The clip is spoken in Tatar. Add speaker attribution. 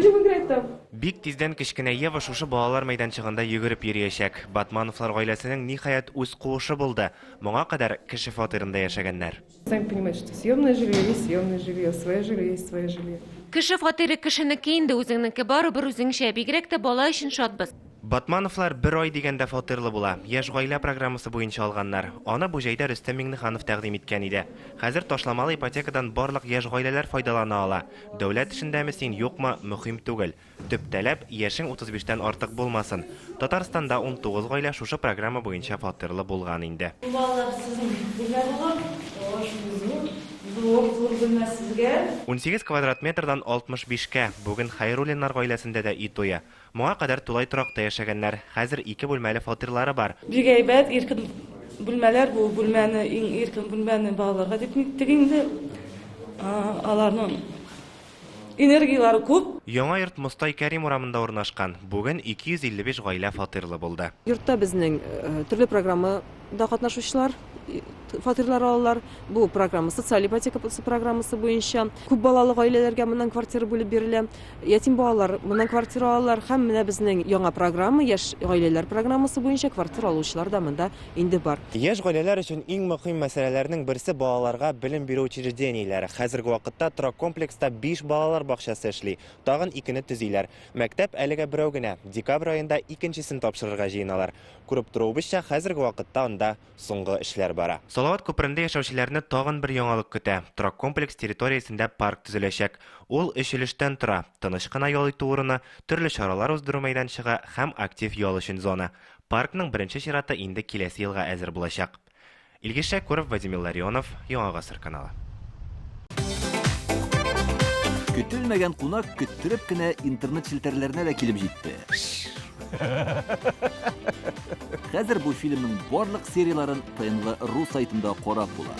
Speaker 1: будем играть там.
Speaker 2: Бик тиздән кечкенә Ева шушы балалар мәйданчыгында йөгереп йөриячәк. Батмановлар гаиләсенең ниһаять үз куышы булды. Моңа кадәр кеше фатирында яшәгәннәр.
Speaker 1: Сами понимаете, что съемное жилье есть съемное жилье, свое жилье есть свое жилье.
Speaker 3: Кеше фатиры кешенеке инде үзеңнеке барыбер үзеңчә, бигрәк тә бала өчен шатбыз.
Speaker 2: Батмановлар бер ай дигәндә фатирлы була. Яшь гаилә программасы буенча алганнар. Аны бу җәйдә Рөстәм Миңнеханов тәкъдим иткән иде. Хәзер ташламалы ипотекадан барлык яшь гаиләләр файдалана ала. Дәүләт эшендәме син, юкмы, мөһим түгел. Төп таләп яшең 35-тән артык булмасын. Татарстанда 19 гаилә шушы программа буенча фатирлы булган инде.
Speaker 4: Балалар сезнең бүлмә булыр, зур бүлмә сезгә.
Speaker 2: 18 квадрат метрдан 65-кә. Бүген Хайруллиннар гаиләсендә дә ит туя. Моңа кадәр тулай торакта яшәгәннәр. Хәзер 2 бүлмәле фатирлары бар.
Speaker 4: Бик әйбәт, иркен бүлмәләр бу бүлмәне, иң иркен бүлмәне балаларга дип ниттек инде. Аларның энергиялары күп.
Speaker 2: Яңа йорт Мостай Кәрим урамында урнашкан. Бүген 255 гаилә фатирлы булды.
Speaker 5: Йортта безнең төрле программада катнашучылар фатирлар алалар. Бу программа социаль ипотека программасы буенча күп балалы гаиләләргә моннан квартира бүлеп бирелә. Ятим балалар моннан квартира алалар һәм менә безнең яңа программа яшь гаиләләр программасы буенча квартира алучылар да монда инде бар.
Speaker 2: Яшь гаиләләр өчен иң мөһим мәсьәләләрнең берсе балаларга белем бирү учреждениеләре. Хәзерге вакытта торак комплекста 5 балалар бакчасы эшли. Тагын 2-не төзиләр. Мәктәп әлегә берәү генә. Декабрь аенда 2нчесен тапшырырга җыеналар. Күреп торуыбызча, хәзерге вакытта анда соңгы эшләр бара. Салават күперендә яшәүчеләрне тагын бер яңалык көтә. Торак комплекс территориясендә парк төзеләчәк. Ул 3 өлештән тора. Тыныч кына ял итү урыны, төрле чаралар уздыру мәйданчыгы һәм актив ял өчен зона. Паркның беренче чираты инде киләсе елга әзер булачак. Илгиз Шәкүров, Вадим Илларионов, Яңа Гасыр каналы.
Speaker 6: Көтелмәгән кунак көттереп кенә интернет челтәрләренә дә килеп җитте. Хәзер бу фильмның барлык серияларын ТНВ.ру сайтында карап була.